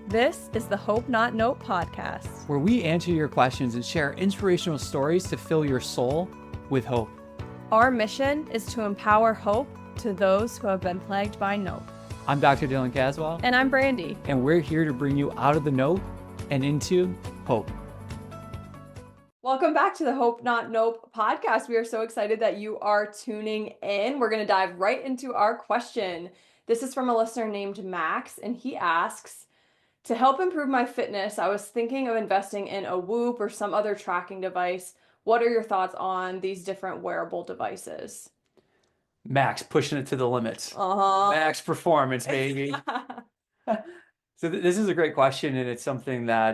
This is the Hope Not Note podcast, where we answer your questions and share inspirational stories to fill your soul with hope. Our mission is to empower hope to those who have been plagued by note. I'm Dr. Dylan Caswell. And I'm Brandy. And we're here to bring you out of the note and into hope. Welcome back to the Hope Not Nope podcast. We are so excited that you are tuning in. We're going to dive right into our question. This is from a listener named Max, and he asks, to help improve my fitness, I was thinking of investing in a Whoop or some other tracking device. What are your thoughts on these different wearable devices? Max, pushing it to the limits. Max performance, baby. So this is a great question, and it's something that,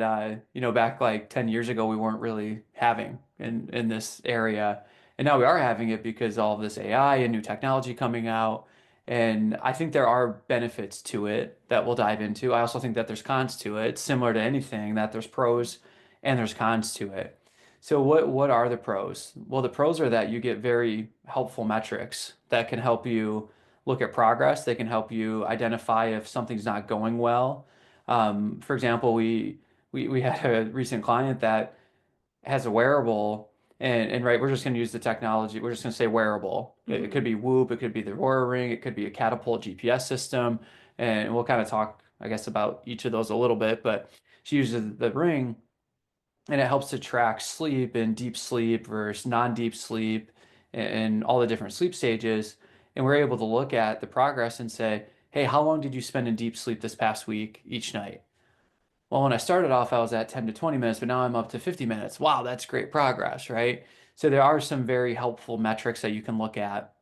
back like 10 years ago, we weren't really having in this area. And now we are having it because all of this AI and new technology coming out. And I think there are benefits to it that we'll dive into. I also think that there's cons to it. Similar to anything, that there's pros and there's cons to it. So what are the pros? Well, the pros are that you get very helpful metrics that can help you look at progress. They can help you identify if something's not going well. For example, we had a recent client that has a wearable, and right, we're just going to use the technology. We're just going to say wearable. Mm-hmm. It could be Whoop, it could be the Oura Ring, it could be a Catapult GPS system, and we'll kind of talk, I guess, about each of those a little bit. But she uses the ring, and it helps to track sleep and deep sleep versus non-deep sleep and all the different sleep stages. And we're able to look at the progress and say, hey, how long did you spend in deep sleep this past week each night? Well, when I started off, I was at 10 to 20 minutes, but now I'm up to 50 minutes. Wow, that's great progress, right? So there are some very helpful metrics that you can look at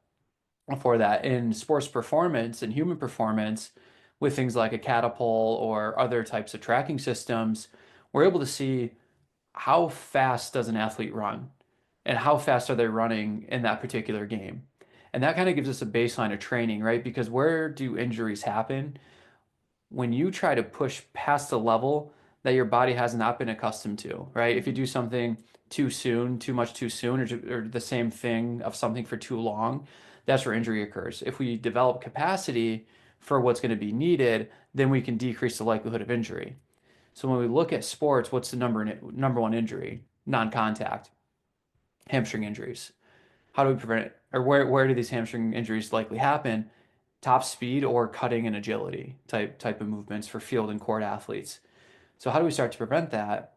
for that. In sports performance and human performance, with things like a Catapult or other types of tracking systems, we're able to see how fast does an athlete run and how fast are they running in that particular game. And that kind of gives us a baseline of training, right? Because where do injuries happen? When you try to push past a level that your body has not been accustomed to, right? If you do something too soon, too much too soon, or the same thing of something for too long, that's where injury occurs. If we develop capacity for what's going to be needed, then we can decrease the likelihood of injury. So when we look at sports, what's the number one injury? Non-contact, hamstring injuries. How do we prevent it? Or where do these hamstring injuries likely happen? Top speed or cutting and agility type of movements for field and court athletes. So how do we start to prevent that?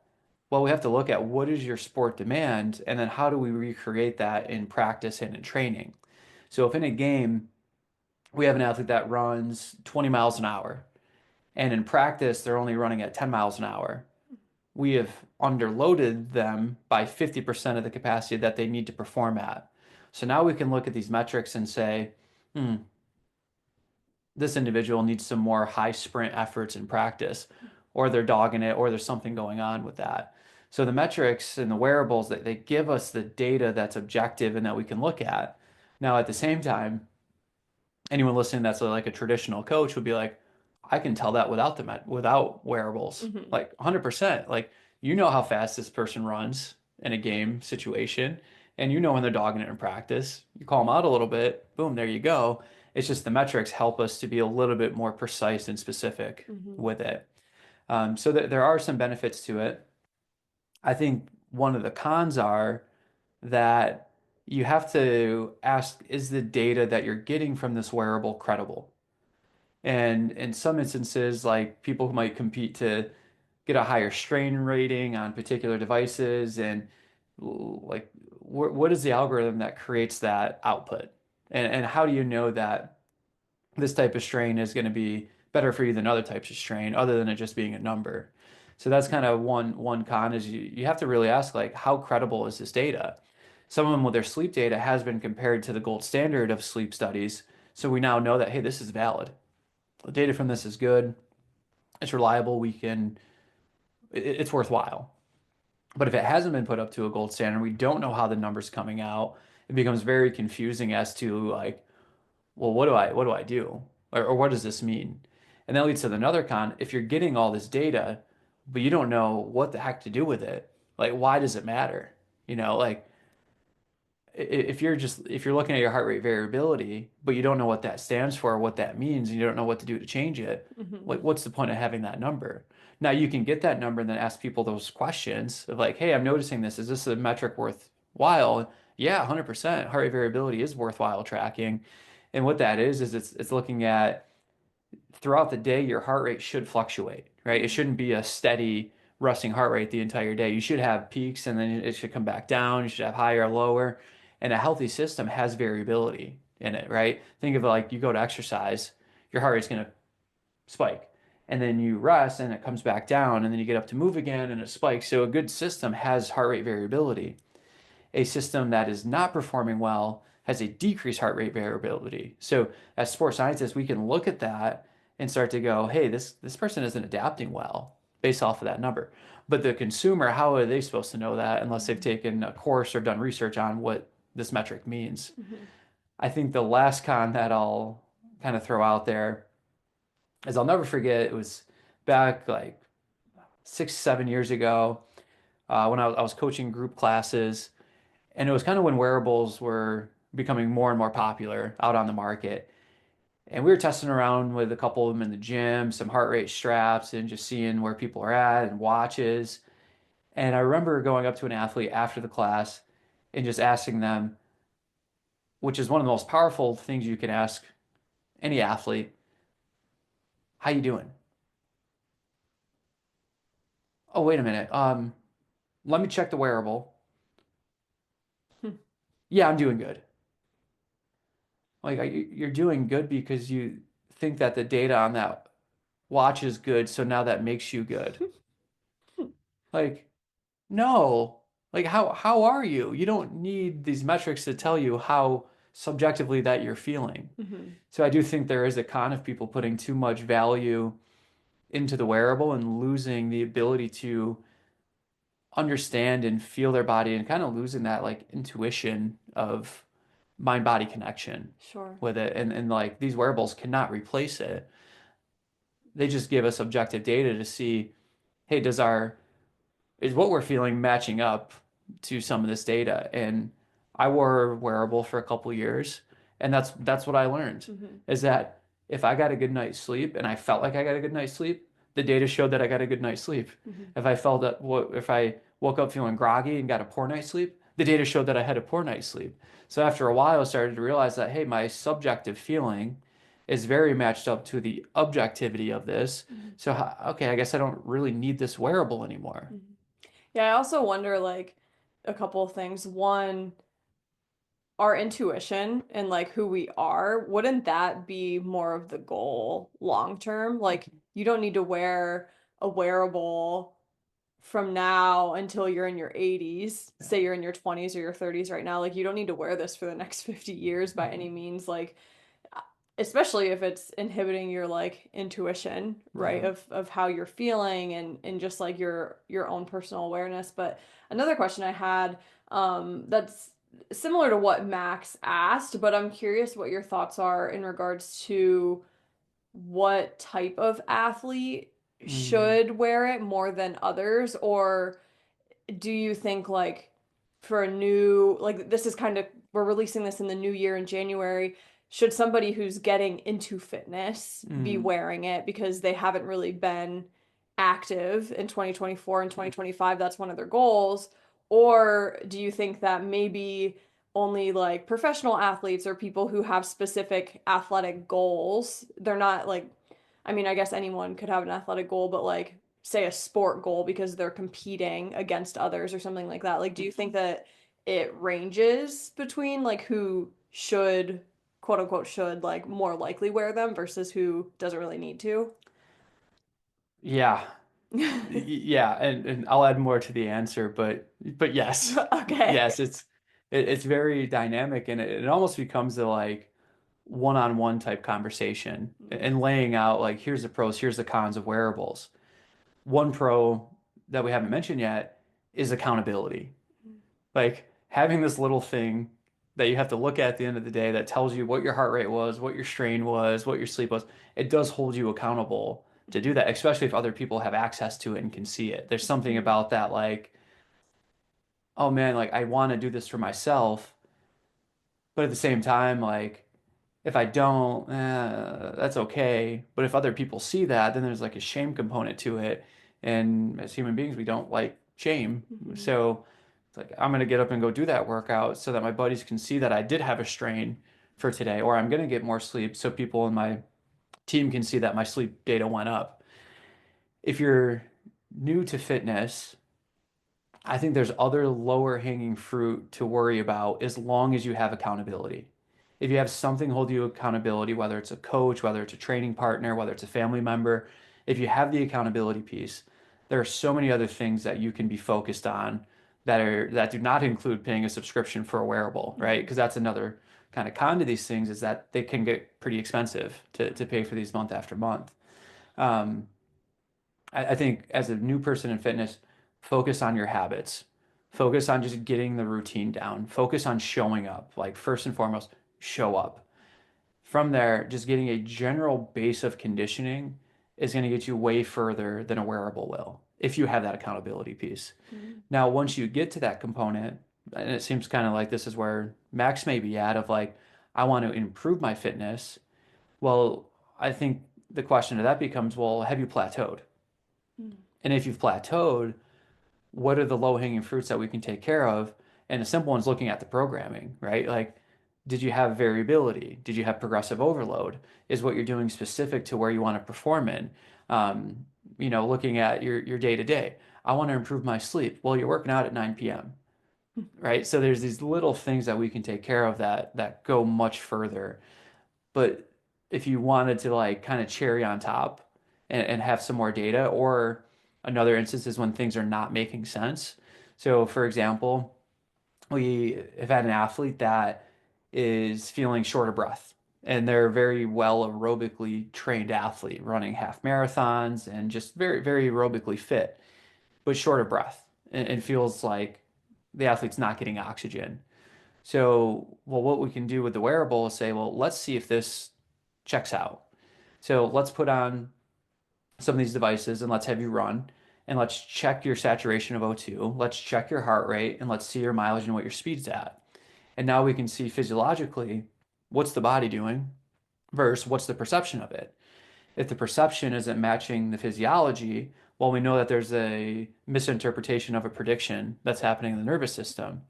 Well, we have to look at what is your sport demand, and then how do we recreate that in practice and in training? So if in a game, we have an athlete that runs 20 miles an hour, and in practice, they're only running at 10 miles an hour, we have underloaded them by 50% of the capacity that they need to perform at. So now we can look at these metrics and say, this individual needs some more high sprint efforts in practice, or they're dogging it, or there's something going on with that. So the metrics and the wearables, they give us the data that's objective and that we can look at. Now, at the same time, anyone listening that's like a traditional coach would be like, I can tell that without wearables, like 100%. Like, you know how fast this person runs in a game situation, and you know when they're dogging it in practice. You call them out a little bit, boom, there you go. It's just the metrics help us to be a little bit more precise and specific with it. So there are some benefits to it. I think one of the cons are that you have to ask, is the data that you're getting from this wearable credible? And in some instances, like, people who might compete to get a higher strain rating on particular devices, and like, what is the algorithm that creates that output? And how do you know that this type of strain is going to be better for you than other types of strain, other than it just being a number? So that's kind of one con, is you have to really ask, like, how credible is this data? Some of them with their sleep data has been compared to the gold standard of sleep studies. So we now know that, hey, this is valid. The data from this is good. It's reliable. It's worthwhile. But if it hasn't been put up to a gold standard, we don't know how the number's coming out. It becomes very confusing as to, like, well, what do I do? Or what does this mean? And that leads to another con. If you're getting all this data, but you don't know what the heck to do with it, like, why does it matter? Like, if you're looking at your heart rate variability, but you don't know what that stands for or what that means, and you don't know what to do to change it, Hmm. like what's the point of having that number? Now you can get that number and then ask people those questions of like, hey, I'm noticing this. Is this a metric worthwhile? Yeah, 100%. Heart rate variability is worthwhile tracking. And what that is it's looking at throughout the day, your heart rate should fluctuate, right? It shouldn't be a steady resting heart rate the entire day. You should have peaks and then it should come back down. You should have higher, lower. And a healthy system has variability in it, right? Think of it like you go to exercise, your heart rate's going to spike. And then you rest and it comes back down. And then you get up to move again and it spikes. So a good system has heart rate variability. A system that is not performing well has a decreased heart rate variability. So as sports scientists, we can look at that and start to go, hey, this person isn't adapting well based off of that number. But the consumer, how are they supposed to know that unless they've taken a course or done research on what this metric means? Hmm. I think the last con that I'll kind of throw out there is I'll never forget it was back like 6, 7 years ago when I was coaching group classes. And it was kind of when wearables were becoming more and more popular out on the market. And we were testing around with a couple of them in the gym, some heart rate straps, and just seeing where people are at and watches. And I remember going up to an athlete after the class and just asking them, which is one of the most powerful things you can ask any athlete, how you doing? Oh, wait a minute. Let me check the wearable. Yeah, I'm doing good. Like you're doing good because you think that the data on that watch is good, so now that makes you good. Like, no. Like how are you? You don't need these metrics to tell you how subjectively that you're feeling. Hmm. So I do think there is a con of people putting too much value into the wearable and losing the ability to understand and feel their body and kind of losing that like intuition of mind body connection Sure. with it. And like these wearables cannot replace it. They just give us objective data to see, hey, is what we're feeling matching up to some of this data? And I wore a wearable for a couple of years, and that's what I learned Hmm. is that if I got a good night's sleep and I felt like I got a good night's sleep, the data showed that I got a good night's sleep. Hmm. If I woke up feeling groggy and got a poor night's sleep, the data showed that I had a poor night's sleep. So after a while, I started to realize that, hey, my subjective feeling is very matched up to the objectivity of this. Hmm. So, okay, I guess I don't really need this wearable anymore. Hmm. Yeah, I also wonder like a couple of things. One, our intuition and like who we are, wouldn't that be more of the goal long term? Like you don't need to wear a wearable from now until you're in your 80s. Say you're in your 20s or your 30s right now. Like you don't need to wear this for the next 50 years by any means. Like especially if it's inhibiting your like intuition, right, Yeah. of how you're feeling and just like your own personal awareness. But another question I had, that's similar to what Max asked, but I'm curious what your thoughts are in regards to what type of athlete Mm, should wear it more than others, or do you think like for a new, like this is kind of, we're releasing this in the new year in January, should somebody who's getting into fitness be mm. wearing it because they haven't really been active in 2024 and 2025, that's one of their goals? Or do you think that maybe only like professional athletes or people who have specific athletic goals, they're not like, I mean, I guess anyone could have an athletic goal, but like say a sport goal because they're competing against others or something like that. Like, do you think that it ranges between like who should, quote unquote, should like more likely wear them versus who doesn't really need to? Yeah. Yeah, and I'll add more to the answer, but yes. Okay. Yes, it's very dynamic and it almost becomes a like one-on-one type conversation and laying out like here's the pros, here's the cons of wearables. One pro that we haven't mentioned yet is accountability. Like having this little thing that you have to look at the end of the day that tells you what your heart rate was, what your strain was, what your sleep was, it does hold you accountable to do that, especially if other people have access to it and can see it. There's something Mhm. about that, like, oh man, like I want to do this for myself, But at the same time, like if I don't, that's okay. But if other people see that, then there's like a shame component to it. And as human beings, we don't like shame. Mhm. So it's like I'm gonna get up and go do that workout so that my buddies can see that I did have a strain for today, or I'm gonna get more sleep so people in my team can see that my sleep data went up. If you're new to fitness, I think there's other lower hanging fruit to worry about as long as you have accountability. If you have something hold you accountability, whether it's a coach, whether it's a training partner, whether it's a family member, if you have the accountability piece, there are so many other things that you can be focused on that do not include paying a subscription for a wearable, right? Mhm. Because that's another kind of con to these things is that they can get pretty expensive to pay for these month after month. Um, I think as a new person in fitness, focus on your habits. Focus on just getting the routine down. Focus on showing up. Like first and foremost, show up. From there, just getting a general base of conditioning is going to get you way further than a wearable will if you have that accountability piece. Mhm. Now, once you get to that component, and it seems kind of like this is where Max may be at of like, I want to improve my fitness. Well, I think the question to that becomes, well, have you plateaued? Mhm. And if you've plateaued, what are the low-hanging fruits that we can take care of? And the simple one's looking at the programming, right? Like, did you have variability? Did you have progressive overload? Is what you're doing specific to where you want to perform in? Looking at your day to day. I want to improve my sleep. Well, you're working out at 9 p.m., right? So there's these little things that we can take care of that go much further. But if you wanted to like kind of cherry on top and have some more data, or another instance is when things are not making sense. So, for example, we have had an athlete that is feeling short of breath, and they're a very well aerobically trained athlete, running half marathons and just very, very aerobically fit, but short of breath and feels like the athlete's not getting oxygen. So, well, what we can do with the wearable is say, well, let's see if this checks out. So let's put on some of these devices and let's have you run and let's check your saturation of O2. Let's check your heart rate and let's see your mileage and what your speed's at. And now we can see physiologically what's the body doing versus what's the perception of it. If the perception isn't matching the physiology, well, we know that there's a misinterpretation of a prediction that's happening in the nervous system.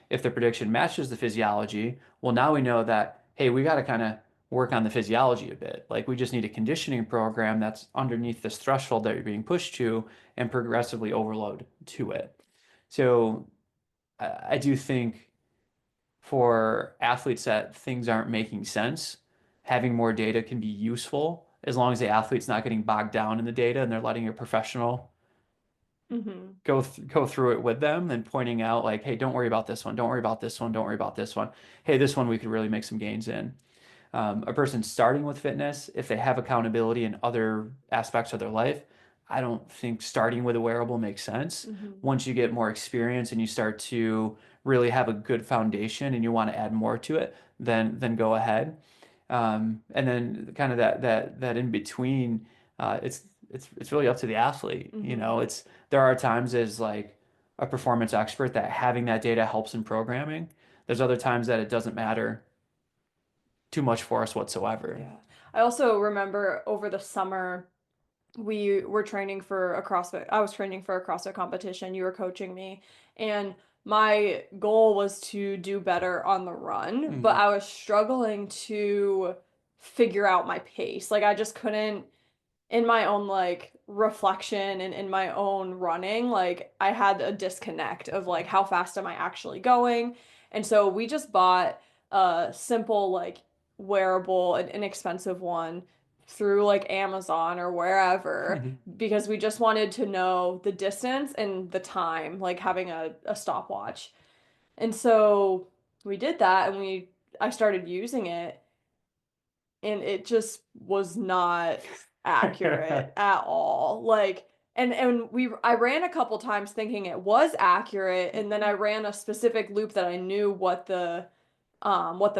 If the prediction matches the physiology, well, now we know that, hey, we got to kind of work on the physiology a bit. Like we just need a conditioning program that's underneath this threshold that you're being pushed to and progressively overload to it. So I do think for athletes that things aren't making sense, having more data can be useful as long as the athlete's not getting bogged down in the data and they're letting a professional Mhm. go through it with them and pointing out like, hey, don't worry about this one, don't worry about this one, don't worry about this one. Hey, this one we could really make some gains in. A person starting with fitness, if they have accountability in other aspects of their life, I don't think starting with a wearable makes sense. Mhm. Once you get more experience and you start to really have a good foundation and you want to add more to it, then go ahead. And then kind of that in between, it's really up to the athlete. Mhm. There are times as like a performance expert that having that data helps in programming. There's other times that it doesn't matter too much for us whatsoever. Yeah. I also remember over the summer we were training for a CrossFit. I was training for a CrossFit competition. You were coaching me, and my goal was to do better on the run, but Mhm. I was struggling to figure out my pace. Like I just couldn't in my own like reflection and in my own running, like I had a disconnect of like how fast am I actually going? And so we just bought a simple like wearable, an inexpensive one through like Amazon or wherever Mhm. because we just wanted to know the distance and the time, like having a stopwatch. And so we did that and I started using it and it just was not accurate at all. Like and I ran a couple times thinking it was accurate and then I ran a specific loop that I knew what the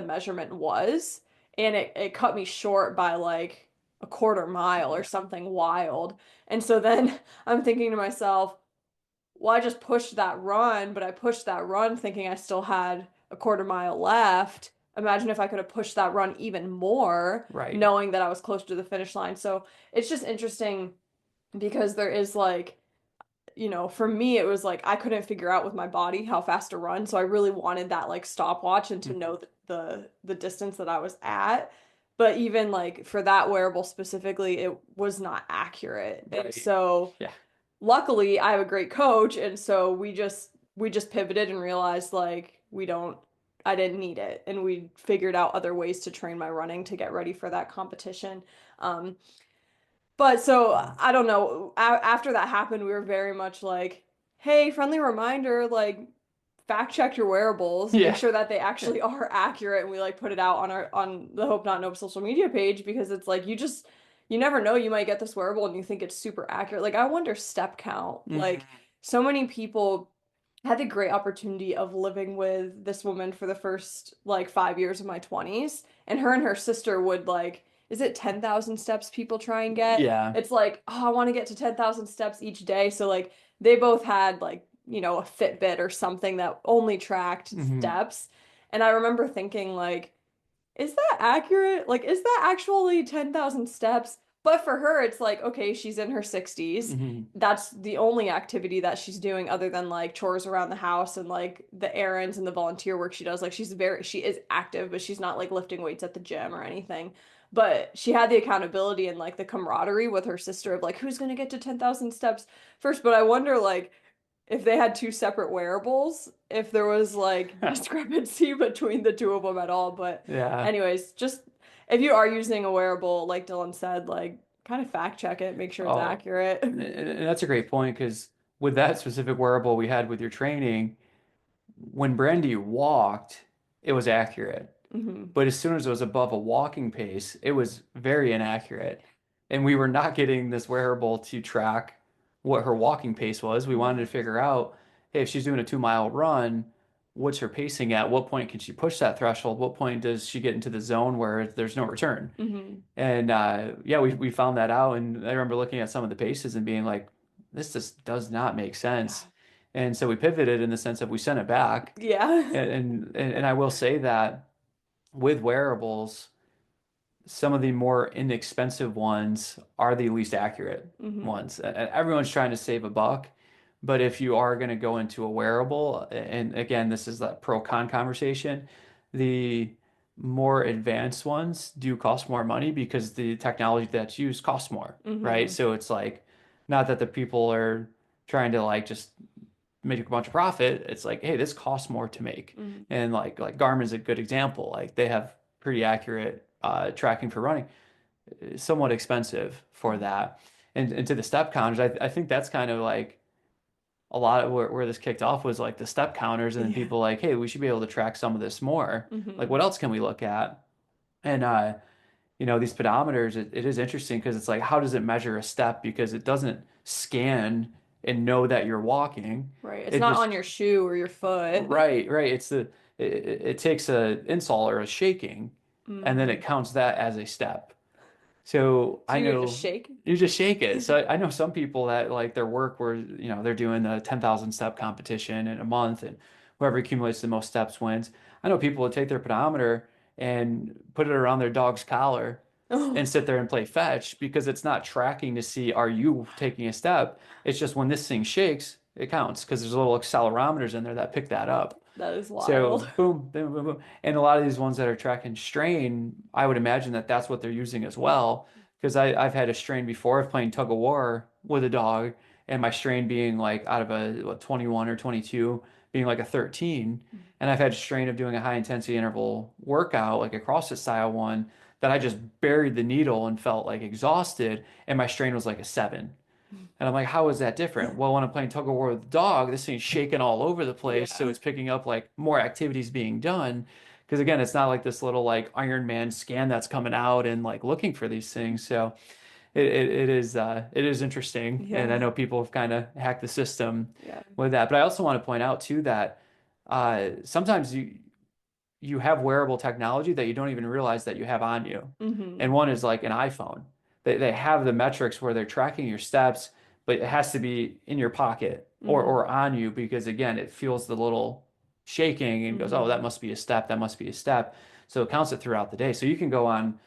measurement was and it cut me short by like a quarter mile or something wild. And so then I'm thinking to myself, well, I just pushed that run, but I pushed that run thinking I still had a quarter mile left, imagine if I could have pushed that run even more, Right. knowing that I was closer to the finish line. So it's just interesting because there is like, for me, it was like I couldn't figure out with my body how fast to run. So I really wanted that like stopwatch and to Mhm. know the distance that I was at. But even like for that wearable specifically, it was not accurate. And Right. so Yeah. luckily I have a great coach, and so we just pivoted and realized like I didn't need it, and we figured out other ways to train my running to get ready for that competition. Um, but so Mhm. I don't know. After that happened, we were very much like, "Hey, friendly reminder, like fact check your wearables, make Yeah. sure that they actually are accurate." And we like put it out on the Hope Not Nope social media page because it's like you never know, you might get this wearable and you think it's super accurate. Like I wonder step count. Like Mhm. so many people had the great opportunity of living with this woman for the first like 5 years of my 20s, and her sister would like, is it 10,000 steps people try and get? Yeah. It's like, oh, I want to get to 10,000 steps each day. So like they both had like, a Fitbit or something that only tracked Hmm. steps. And I remember thinking like, is that accurate? Like, is that actually 10,000 steps? But for her, it's like, okay, she's in her 60s. Hmm. That's the only activity that she's doing other than like chores around the house and like the errands and the volunteer work she does. Like, she is active, but she's not like lifting weights at the gym or anything. But she had the accountability and like the camaraderie with her sister of like, who's going to get to 10,000 steps first? But I wonder, like, if they had two separate wearables, if there was like discrepancy between the two of them at all. But Yeah. anyways, just if you are using a wearable, like Dylan said, like kind of fact check it, make sure it's Oh, accurate. and that's a great point because with that specific wearable we had with your training, when Brandy walked, it was accurate. Hmm. But as soon as it was above a walking pace, it was very inaccurate. And we were not getting this wearable to track what her walking pace was. We wanted to Hmm. figure out, hey, if she's doing a 2 mile run, what's her pacing at? What point can she push that threshold? What point does she get into the zone where there's no return? Hmm. And yeah, we found that out. And I remember looking at some of the paces and being like, this just does not make sense. Yeah. And so we pivoted in the sense of we sent it back. Yeah. And I will say that with wearables, some of the more inexpensive ones are the least accurate Hmm. ones. Everyone's trying to save a buck, but if you are going to go into a wearable, and again, this is that pro con conversation, the more advanced ones do cost more money because the technology that's used costs more, right? Hmm. So it's like, not that the people are trying to like just make a bunch of profit. It's like, hey, this costs more to make. Hmm. And like Garmin's a good example. Like they have pretty accurate tracking for running, somewhat expensive for that. And to the step counters, I think that's kind of like a lot of where this kicked off was like the step counters, and then Yeah. people like, hey, we should be able to track some of this more. Like, Hmm. what else can we look at? And these pedometers, it is interesting because it's like, how does it measure a step? Because it doesn't scan and know that you're walking. Right. It's It not on just your shoe or your foot. right. It takes a insole or a shaking, and then it Hmm. counts that as a step. So So I you just know shake. you just shake it. So I know some people that like their work where they're doing the 10,000 step competition in a month, and whoever accumulates the most steps wins. I know people would take their pedometer and put it around their dog's collar and Oh, sit there and play fetch because it's not tracking to see are you taking a step. It's just when this thing shakes, it counts because there's little accelerometers in there that pick that up. that is wild. So boom, boom, boom, boom. And a lot of these ones that are tracking strain, I would imagine that that's what they're using as well. Because I've had a strain before of playing tug of war with a dog, and my strain being like out of a 21 or 22 being like a 13. And I've had a strain of doing a high intensity interval workout, like a CrossFit style one, that I just buried the needle and felt like exhausted, and my strain was like a 7. And I'm like, how is that different? Well, when I'm playing tug of war with the dog, this thing's shaking all over the place. So Yeah. it's picking up like more activities being done. Because again, it's not like this little like Iron Man scan that's coming out and like looking for these things. So it is interesting. And I Yeah. know people have kind of hacked the system Yeah. with that. But I also want to point out too that sometimes you have wearable technology that you don't even realize that you have on you. Hmm. And one is like an iPhone. They have the metrics where they're tracking your steps, but it has to be in your pocket Hmm. or on you because again, it feels the little shaking and goes, oh, that Hmm. must be a step. That must be a step. So it counts it throughout the day. So you can go on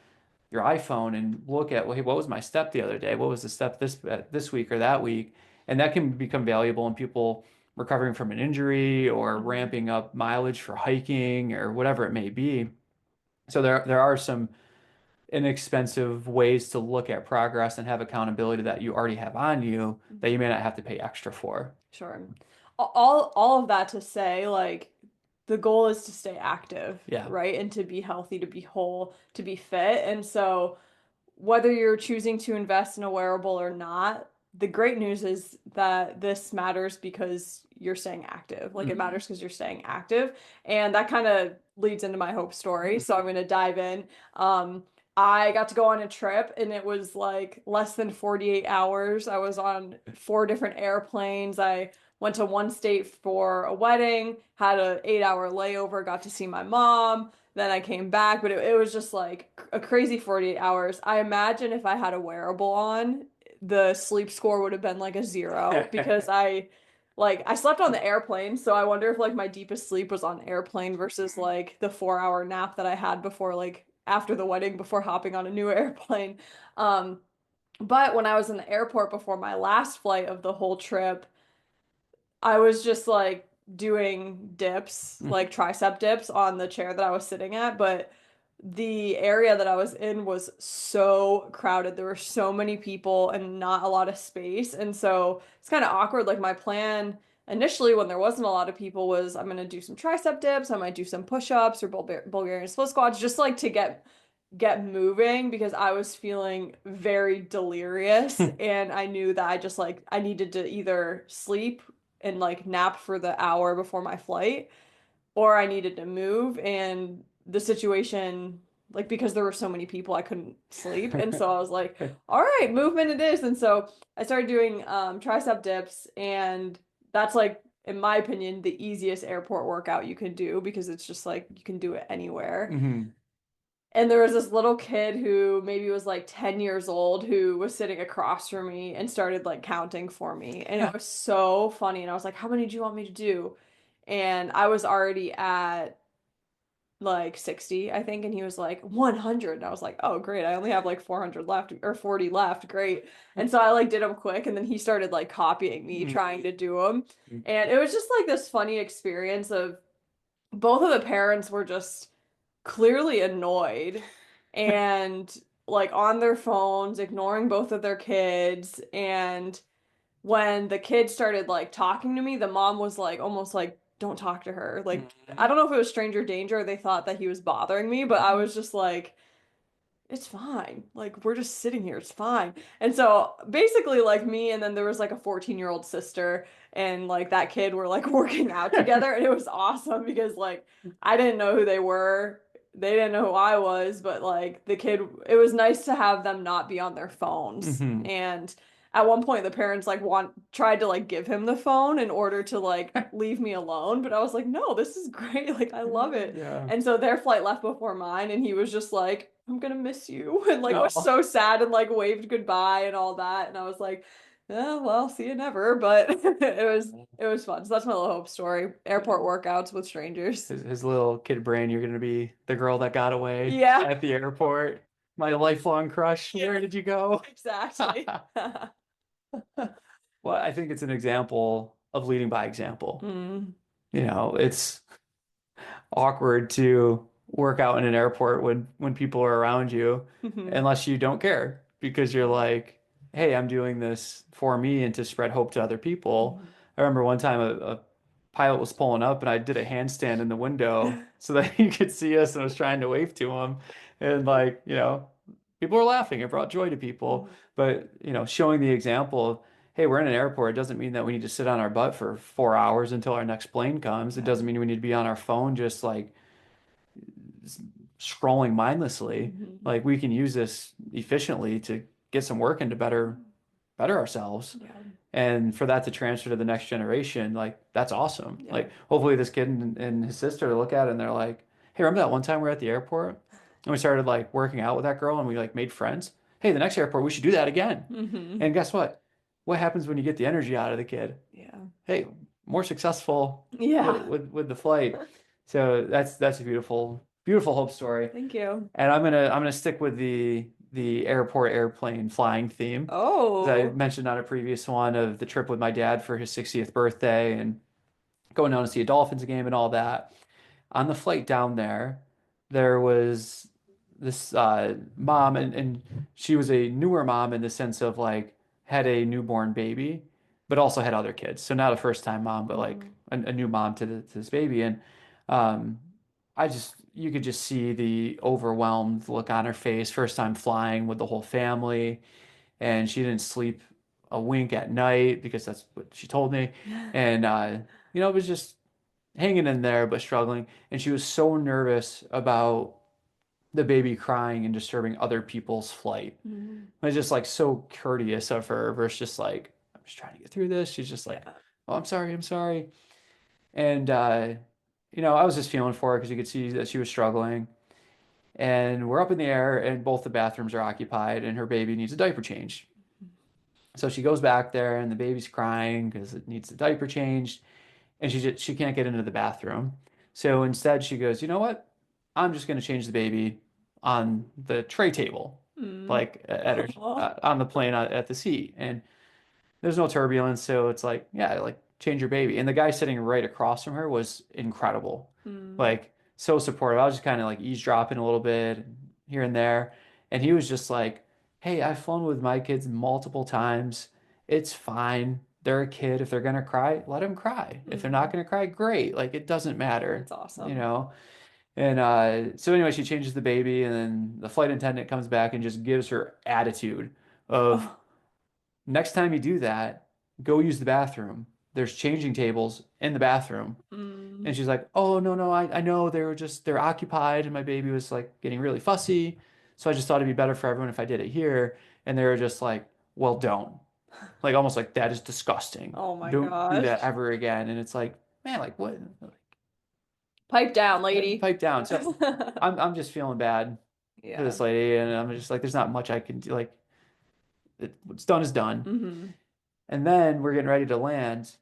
your iPhone and look at, well, hey, what was my step the other day? What was the step this week or that week? And that can become valuable in people recovering from an injury or ramping up mileage for hiking or whatever it may be. So there are some inexpensive ways to look at progress and have accountability that you already have on you that you may not have to pay extra for. Sure. All of that to say, like, the goal is to stay active, Yeah. right? And to be healthy, to be whole, to be fit. And so whether you're choosing to invest in a wearable or not, the great news is that this matters because you're staying active. Like, it matters because you're staying active. And that kind of leads into my hope story. So I'm going to dive in. I got to go on a trip and it was like less than 48 hours. I was on 4 different airplanes. I went to one state for a wedding, had an 8-hour layover, got to see my mom. Then I came back, but it was just like a crazy 48 hours. I imagine if I had a wearable on, the sleep score would have been like a 0 because I slept on the airplane, so I wonder if like my deepest sleep was on airplane versus like the 4-hour nap that I had before, like after the wedding before hopping on a new airplane. Um, but when I was in the airport before my last flight of the whole trip, I was just like doing dips, like tricep dips on the chair that I was sitting at, but the area that I was in was so crowded. There were so many people and not a lot of space. And so it's kind of awkward. Like, my plan initially when there wasn't a lot of people was I'm going to do some tricep dips, I might do some push-ups or Bulgarian split squats just like to get moving because I was feeling very delirious and I knew that I needed to either sleep and like nap for the hour before my flight or I needed to move and the situation like because there were so many people I couldn't sleep and so I was like, all right, movement it is. And so I started doing tricep dips and that's like in my opinion the easiest airport workout you can do because it's just like you can do it anywhere. And there was this little kid who maybe was like 10 years old who was sitting across from me and started like counting for me. And it was so funny. And I was like, how many do you want me to do? And I was already at like 60, I think. And he was like, 100. And I was like, oh, great. I only have like 400 left or 40 left. Great. And so I like did them quick. And then he started like copying me, trying to do them. And it was just like this funny experience of both of the parents were just clearly annoyed and like on their phones, ignoring both of their kids. And when the kid started like talking to me, the mom was like almost like, don't talk to her. Like, I don't know if it was stranger danger or they thought that he was bothering me, but I was just like, it's fine. Like, we're just sitting here. It's fine. And so basically, like me, and then there was like a 14-year-old sister, and like that kid were like working out together. And it was awesome because like I didn't know who they were. They didn't know who I was, but like the kid, it was nice to have them not be on their phones. And at one point, the parents like tried to like give him the phone in order to like leave me alone. But I was like, no, this is great. Like, I love it. Yeah. And so their flight left before mine, and he was just like, I'm gonna miss you. And like was Oh. so sad and like waved goodbye and all that. And I was like, yeah, well, see you never. But it was fun. So that's my little hope story. Airport workouts with strangers. His little kid brain, you're gonna be the girl that got away Yeah. at the airport. My lifelong crush. Yeah. Where did you go? Exactly. Well, I think it's an example of leading by example. Mm. You know, it's awkward to work out in an airport when people are around you unless you don't care because you're like, hey, I'm doing this for me and to spread hope to other people. I remember one time a pilot was pulling up and I did a handstand in the window so that he could see us and I was trying to wave to him. And like, you know, people were laughing. It brought joy to people. But, you know, showing the example of, hey, we're in an airport. It doesn't mean that we need to sit on our butt for 4 hours until our next plane comes. It doesn't mean we need to be on our phone just like scrolling mindlessly. Like we can use this efficiently to get some work and to better ourselves. And for that to transfer to the next generation, like that's awesome. Like hopefully this kid and his sister look at it and they're like, hey, remember that one time we were at the airport and we started like working out with that girl and we like made friends? Hey, the next airport we should do that again. And guess what? What happens when you get the energy out of the kid? Hey, more successful with the flight. So that's a beautiful Beautiful hope story. Thank you. And I'm gonna stick with the airport airplane flying theme. As I Oh. mentioned on a previous one of the trip with my dad for his 60th birthday and going down to see a Dolphins game and all that. On the flight down there, there was this mom, and she was a newer mom in the sense of like had a newborn baby, but also had other kids. So not a first time mom, but like Mhm. a new mom to this baby. And um, you could just see the overwhelmed look on her face, first time flying with the whole family. And she didn't sleep a wink at night because that's what she told me. And, it was just hanging in there, but struggling. And she was so nervous about the baby crying and disturbing other people's flight. Mhm. It was just like so courteous of her versus just like, I'm just trying to get through this. She's just like, Yeah. oh, I'm sorry, I'm sorry. And, I was just feeling for her because you could see that she was struggling. And we're up in the air, and both the bathrooms are occupied, and her baby needs a diaper change. So she goes back there, and the baby's crying because it needs the diaper changed, and she can't get into the bathroom. So instead, she goes, you know what? I'm just going to change the baby on the tray table, Mm. like at her Oh. on the plane at the seat, and there's no turbulence, so it's like, yeah, like change your baby. And the guy sitting right across from her was incredible, Mm. like so supportive. I was just kind of like eavesdropping a little bit here and there, and he was just like, "Hey, I've flown with my kids multiple times. It's fine. They're a kid. If they're gonna cry, let them cry. If they're not Mm. gonna cry, great. Like it doesn't matter, That's you awesome. know." And so anyway, she changes the baby, and then the flight attendant comes back and just gives her attitude of Oh. next time you do that, go use the bathroom. There's changing tables in the bathroom. Mm. And she's like, oh, no, no, I know they're occupied and my baby was like getting really fussy. So I just thought it'd be better for everyone if I did it here. And they were just like, well, don't. Like almost like that is disgusting. Oh my Don't do that gosh. ever again. And it's like, man, like what? Pipe down, lady. Pipe down. So I'm just feeling bad for Yeah. this lady, and I'm just like, there's not much I can do. Like, what's done is done. Hmm. And then we're getting ready to land,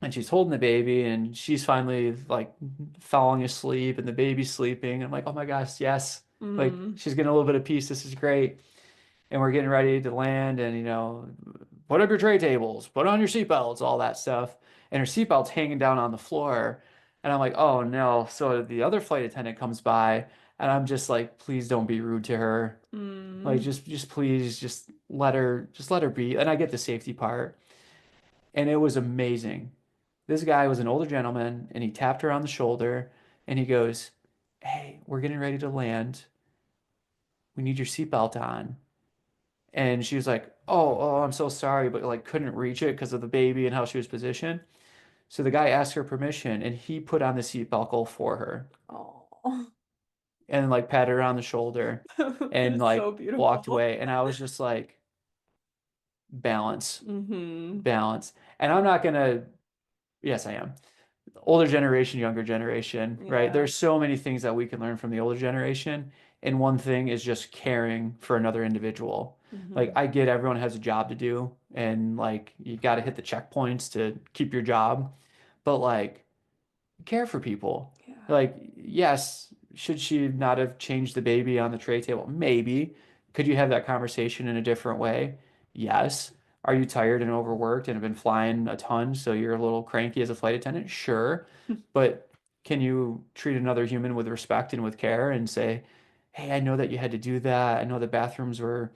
and she's holding the baby, and she's finally like falling asleep, and the baby's sleeping. I'm like, oh my gosh, yes. Like Hmm. she's getting a little bit of peace. This is great. And we're getting ready to land, and put up your tray tables, put on your seatbelts, all that stuff. And her seatbelt's hanging down on the floor. And I'm like, oh no. So the other flight attendant comes by, and I'm just like, please don't be rude to her. Like Mm. just please just let her be. And I get the safety part. And it was amazing. This guy was an older gentleman, and he tapped her on the shoulder, and he goes, "Hey, we're getting ready to land. We need your seatbelt on." And she was like, "Oh, I'm so sorry," but like couldn't reach it because of the baby and how she was positioned. So the guy asked her permission, and he put on the seat buckle for her Oh. and like patted her on the shoulder and It's like so walked beautiful. away. And I was just like, balance, Hmm. balance. And I'm not gonna, yes, I am. Older generation, younger generation, right? Yeah. There's so many things that we can learn from the older generation. And one thing is just caring for another individual. Like, Hmm. I get everyone has a job to do, and like, you got to hit the checkpoints to keep your job. But like, care for people. Yeah. Like, yes, should she not have changed the baby on the tray table? Maybe. Could you have that conversation in a different way? Yes. Are you tired and overworked and have been flying a ton, so you're a little cranky as a flight attendant? Sure. But can you treat another human with respect and with care and say, hey, I know that you had to do that. I know the bathrooms were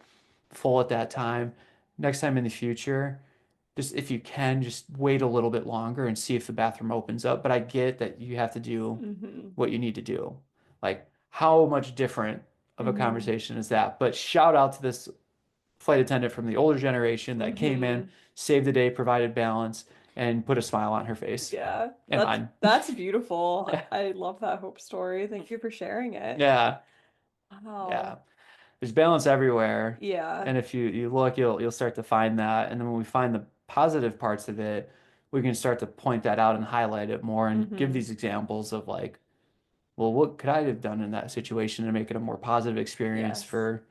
full at that time. Next time in the future, just if you can, just wait a little bit longer and see if the bathroom opens up. But I get that you have to do Hmm. what you need to do. Like, how much different of a Hmm. conversation is that? But shout out to this flight attendant from the older generation that came in, Hmm. saved the day, provided balance, and put a smile on her face Yeah. and That's mine. that's beautiful. Yeah. I love that hope story. Thank you for sharing it. Yeah. Wow. Yeah. There's balance everywhere. Yeah. And if you look, you'll start to find that. And then when we find the positive parts of it, we can start to point that out and highlight it more and give Hmm. these examples of like, well, what could I have done in that situation to make it a more positive experience Yes. for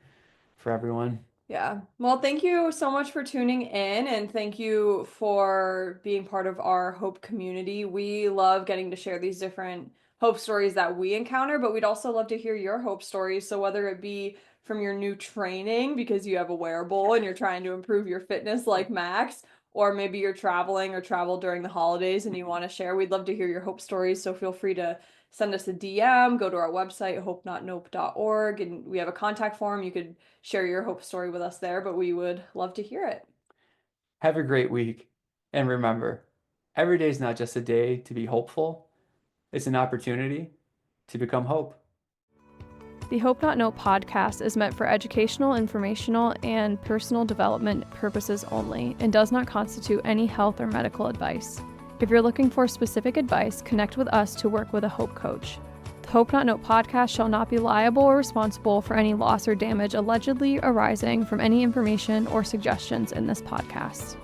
everyone? Yeah. Well, thank you so much for tuning in and thank you for being part of our Hope community. We love getting to share these different hope stories that we encounter, but we'd also love to hear your hope stories. So whether it be from your new training because you have a wearable and you're trying to improve your fitness like Max, or maybe you're traveling or travel during the holidays and you want to share, we'd love to hear your hope stories. So feel free to send us a DM, go to our website, hopenotnope.org, and we have a contact form. You could share your hope story with us there, but we would love to hear it. Have a great week. And remember, every day is not just a day to be hopeful, it's an opportunity to become hope. The Hope Not Note podcast is meant for educational, informational, and personal development purposes only and does not constitute any health or medical advice. If you're looking for specific advice, connect with us to work with a Hope coach. The Hope Not Note podcast shall not be liable or responsible for any loss or damage allegedly arising from any information or suggestions in this podcast.